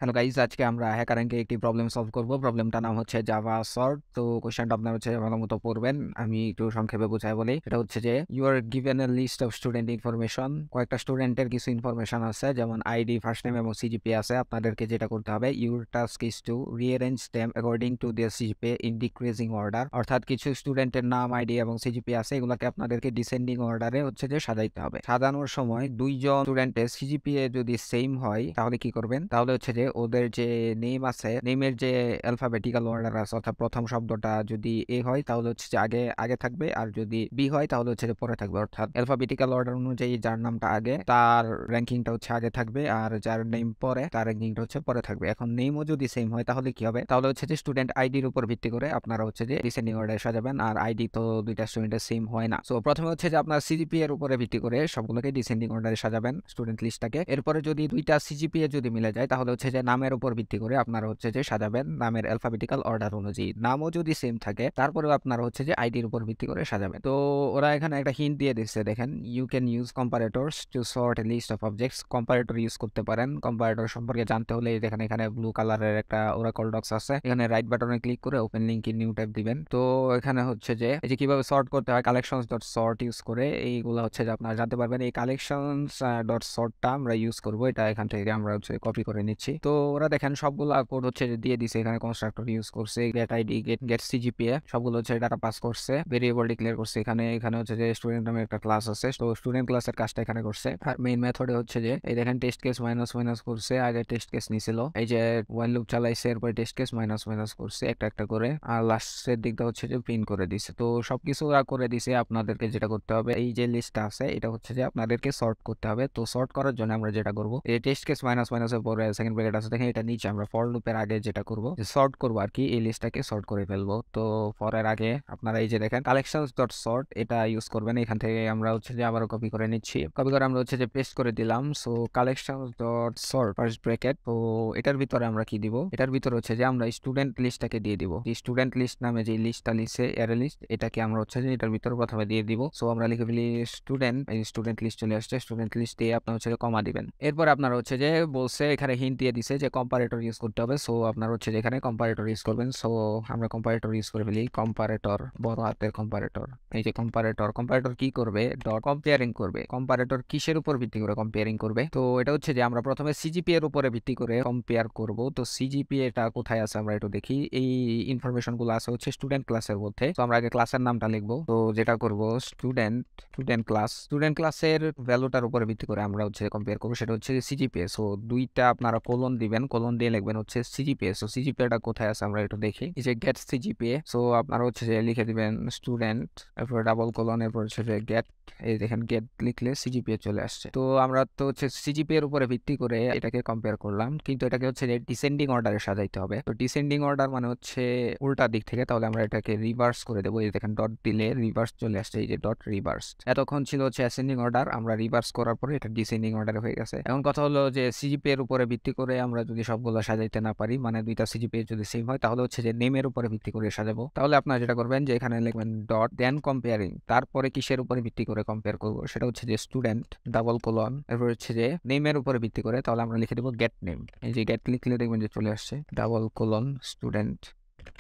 Hello guys, আজকে আমরা হ্যাকারর‍্যাঙ্কে একটি প্রবলেম সলভ করব। প্রবলেমটার নাম হচ্ছে জাভা সর্ট। তো কোশ্চেনটা আপনার হচ্ছে ভালো মতো পড়বেন। আমি একটু সংক্ষেপে বুঝাই বলি। এটা হচ্ছে যে you are given a list of student information. কয়েকটা স্টুডেন্টের কিছু ইনফরমেশন আছে, যেমন আইডি, ফার্স্ট নেম এবং সিজিপিএ আছে। আপনাদেরকে যেটা করতে হবে, your task is to rearrange them according to their CGPA in decreasing order. অর্থাৎ কিছু স্টুডেন্টের নাম, আইডি এবং সিজিপিএ আছে, এগুলোকে আপনাদেরকে ডিসেন্ডিং অর্ডারে হচ্ছে যে সাজাইতে হবে। সাজানোর সময় দুইজন স্টুডেন্টের সিজিপিএ যদি সেম হয় তাহলে কি করবেন? তাহলে হচ্ছে যে ওদের যে নেম আছে, নেমের যে অ্যালফাবেটিক্যাল অর্ডার আছে, অর্থাৎ প্রথম শব্দটা যদি এ হয় তাহলে হচ্ছে যে আগে আগে থাকবে, আর যদি বি হয় তাহলে হচ্ছে যে পরে থাকবে। অর্থাৎ অ্যালফাবেটিক্যাল অর্ডার অনুযায়ী যার নামটা আগে তার র্যাঙ্কিংটা হচ্ছে আগে থাকবে, আর যার নেম পরে তার র্যাঙ্কিংটা হচ্ছে পরে থাকবে। এখন নেমও যদি সেম হয় তাহলে কি হবে? তাহলে হচ্ছে যে স্টুডেন্ট আইডির উপর ভিত্তি করে আপনারা হচ্ছে যে ডিসেন্ডিং অর্ডারে সাজাবেন, আর আইডি তো দুইটা স্টুডেন্টের সেম হয় না। সো প্রথমে হচ্ছে যে আপনার সিজিপিএ এর উপরে ভিত্তি করে সবগুলোকে ডিসেন্ডিং অর্ডারে সাজাবেন স্টুডেন্ট লিস্টটাকে। এরপরে যদি দুইটা সিজিপিএ যদি মিলে যায় তাহলে হচ্ছে যে নামের উপর ভিত্তি করে আপনারা হচ্ছে যে সাজাবেন নামের অ্যালফাবেটিক্যাল অর্ডার অনুযায়ী। নামও যদি সেম থাকে তারপরেও আপনারা হচ্ছে যে আইডির উপর ভিত্তি করে সাজাবেন। তো ওরা এখানে একটা হিন্ট দিয়ে দিচ্ছে, দেখেন, you can use comparators to sort a list of objects. Comparator use করতে পারেন। কম্পারেটর সম্পর্কে জানতে হলে দেখেন এখানে ব্লু কালারের একটা ওরাকল ডক্স আছে, এখানে রাইট বাটনে ক্লিক করে open link in new tab দিবেন। তো এখানে হচ্ছে যে এই যে কিভাবে সর্ট করতে হয়, কালেকশনস ডট সর্ট ইউজ করে এইগুলো হচ্ছে যে আপনারা জানতে পারবেন। এই কালেকশনস ডট সর্টটা আমরা ইউজ করব, এটা এখান থেকে আমরা হচ্ছে কপি করে নিচ্ছি। তো ওরা দেখেন সবগুলা কোড হচ্ছে দিয়ে দিছে, এখানে কনস্ট্রাক্টর ইউজ করছে, গেট আইডি, গেট সিজিপিএ, সবগুলো হচ্ছে ডাটা পাস করছে, ভেরিয়েবল ডিক্লেয়ার করছে। এখানে হচ্ছে যে স্টুডেন্ট নামে একটা ক্লাস আছে, তো স্টুডেন্ট ক্লাসের কাজটা এখানে করছে। আর মেইন মেথডে হচ্ছে যে এই দেখেন টেস্ট কেস মাইনাস মাইনাস করছে, আগে টেস্ট কেস নিছিল, এই যে ওয়াইল লুপ চালাইছে, এরপর টেস্ট কেস মাইনাস মাইনাস করছে একটা একটা করে, আর লাস্টের দিকটা হচ্ছে যে প্রিন্ট করে দিছে। তো সবকিছু ওরা করে দিছে। আপনাদেরকে যেটা করতে হবে, এই যে লিস্টটা আছে এটা হচ্ছে যে আপনাদেরকে সর্ট করতে হবে। তো সর্ট করার জন্য আমরা যেটা করব, এই টেস্ট কেস মাইনাস মাইনাসের পরে সেকেন্ড ব্র্যাকেট আছে, দেখেন এটা নিচে আমরা ফর লুপের আগে যেটা করব, সর্ট করব আর কি, এই লিস্টটাকে সর্ট করে ফেলবো। তো ফরের আগে আপনারা এই যে দেখেন কালেকশনস ডট সর্ট এটা ইউজ করবেন। এখান থেকে আমরা হচ্ছে যে আবারও কপি করে নিচ্ছি, কপি করে আমরা হচ্ছে যে পেস্ট করে দিলাম। So collections dot sort first bracket, তো এটার ভিতরে আমরা কি দিব, এটার ভিতরে হচ্ছে যে আমরা স্টুডেন্ট লিস্টটাকে দিয়ে দিব। স্টুডেন্ট লিস্ট নামে যে লিস্টটা লিখছে অ্যারে লিস্ট, এটাকে আমরা হচ্ছে যে এটার ভিতরে প্রথমে দিয়ে দিব। সো আমরা লিখে ফেলি স্টুডেন্ট, এই স্টুডেন্ট লিস্ট চলে আসছে, স্টুডেন্ট লিস্ট দিয়ে আপনারা হচ্ছে যে কমা দিবেন। এরপর আপনারা হচ্ছে যে বলছে এখানে হিন্ট দিয়ে দিছে যে কম্পারেটর ইউজ করতে হবে। সো আপনারা হচ্ছে যে এখানে কম্পারেটর ইউজ করবেন। সো আমরা কম্পারেটর ইউজ করে ফেলি, কম্পারেটর, বড় হাতের কম্পারেটর। এই যে কম্পারেটর, কম্পারেটর কি করবে, ডট কম্পেয়ারিং করবে। কম্পারেটর কিসের উপর ভিত্তি করে কম্পেয়ারিং করবে? তো এটা হচ্ছে যে আমরা প্রথমে সিজিপিএ এর উপরে ভিত্তি করে কম্পেয়ার করব। তো সিজিপিএ টা কোথায় আছে আমরা একটু দেখি। এই ইনফরমেশন গুলো আছে হচ্ছে স্টুডেন্ট ক্লাসের মধ্যে। তো আমরা আগে ক্লাসের নামটা লিখবো। তো যেটা করব, স্টুডেন্ট ক্লাসের ভ্যালুটার উপরে ভিত্তি করে আমরা হচ্ছে কম্পেয়ার করবো, সেটা হচ্ছে সিজিপিএ। সো দুইটা আপনারা কোলন দিবেন, কোলন দিয়ে লিখবেন হচ্ছে সিজিপিএ। সো সিজিপিএ টা কোথায় আছে আমরা একটু দেখি, এই যে গেট সিজিপিএ। সো আপনারা হচ্ছে যে লিখে দিবেন স্টুডেন্ট, এরপর ডাবল কোলন, এরপর হচ্ছে যে গেট, এই দেখেন গেট লিখলে সিজিপিএ চলে আসছে। তো আমরা তো হচ্ছে সিজিপিএ এর উপরে ভিত্তি করে এটাকে কম্পেয়ার করলাম, কিন্তু এটাকে হচ্ছে যে ডিসেন্ডিং অর্ডারে সাজাইতে হবে। তো ডিসেন্ডিং অর্ডার মানে হচ্ছে উল্টা দিক থেকে, তাহলে আমরা এটাকে রিভার্স করে দেবো। এই দেখেন ডট দিলে রিভার্স চলে আসছে, এই যে ডট রিভার্স। এতক্ষণ ছিল হচ্ছে অ্যাসেন্ডিং অর্ডার, আমরা রিভার্স করার পরে এটা ডিসেন্ডিং অর্ডার হয়ে গেছে। এখন কথা হলো যে সিজিপিএ এর উপরে ভিত্তি করে আমরা যদি সবগুলো সাজাইতে না পারি, মানে দুইটা সিজিপিএ যদি সেম হয়, তাহলে হচ্ছে যে নেমের উপরে ভিত্তি করে সাজাবো। তাহলে আপনারা যেটা করবেন যে এখানে লিখবেন ডট দেন কম্পেয়ারিং, তারপরে কিসের উপরে ভিত্তি করে কম্পেয়ার করবো, সেটা হচ্ছে যে স্টুডেন্ট, ডাবল কোলন, এরপর হচ্ছে যে নেমের উপরে ভিত্তি করে, তাহলে আমরা লিখে দেবো গেট নেম। এই যে গেট লিখলে দেখবেন যে চলে আসছে, ডাবল কোলন স্টুডেন্ট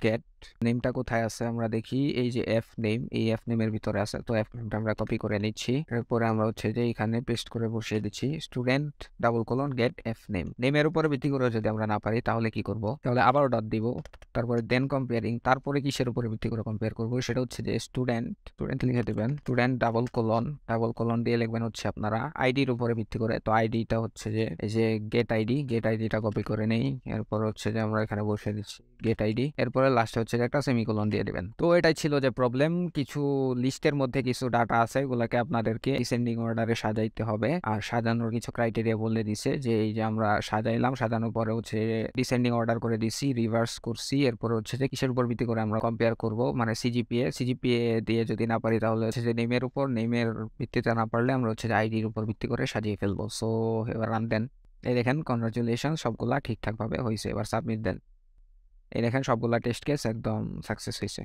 গেট নেমটা কোথায় আছে আমরা দেখি, এই যে এফ নেম, এই এফ নেমের ভিতরে আছে। তো এফ নেমটা আমরা কপি করে নিচ্ছি, এরপরে আমরা হচ্ছে যে এখানে পেস্ট করে বসিয়ে দিচ্ছি student double colon get F name. নেমের উপরে ভিত্তি করে যদি আমরা না পারি তাহলে কি করব, তাহলে আবার ডট দিব, তারপরে দেন কম্পেয়ারিং, তারপরে কিসের উপরে ভিত্তি করে কম্পেয়ার করব, সেটা হচ্ছে যে স্টুডেন্ট লিখে দেবেন, স্টুডেন্ট ডাবল কোলন দিয়ে লিখবেন হচ্ছে আপনারা আইডির উপরে ভিত্তি করে। তো আইডিটা হচ্ছে যে এই যে গেট আইডিটা কপি করে নেই, এরপর হচ্ছে যে আমরা এখানে বসিয়ে দিচ্ছি গেট আইডি, এরপরে লাস্টে হচ্ছে একটা সেমিকোলন দিয়ে দিবেন। তো এটাই ছিল যে প্রবলেম। কিছু লিস্টের মধ্যে কিছু ডাটা আছে, এগুলাকে আপনাদেরকে ডিসেন্ডিং অর্ডারে সাজাইতে হবে, আর সাজানোর কিছু ক্রাইটেরিয়া বলে দিছে, যে এই যে আমরা সাজাইলাম, সাজানোর পরে হচ্ছে ডিসেন্ডিং অর্ডার করে দিছি, রিভার্স করছি, এরপর হচ্ছে যে কিসের উপর ভিত্তি করে আমরা কম্পেয়ার করব, মানে সিজিপিএ দিয়ে যদি না পারি তাহলে হচ্ছে যে নেমের ভিত্তিতে না পারলে আমরা হচ্ছে যে আইডির উপর ভিত্তি করে সাজিয়ে ফেলবো। সো এবার রান দেন, এই দেখেন কনগ্রাচুলেশন, সবগুলা ঠিকঠাক ভাবে হয়েছে। এবার সাবমিট দেন, এই দেখেন সবগুলা টেস্ট কেস একদম সাকসেস হয়েছে।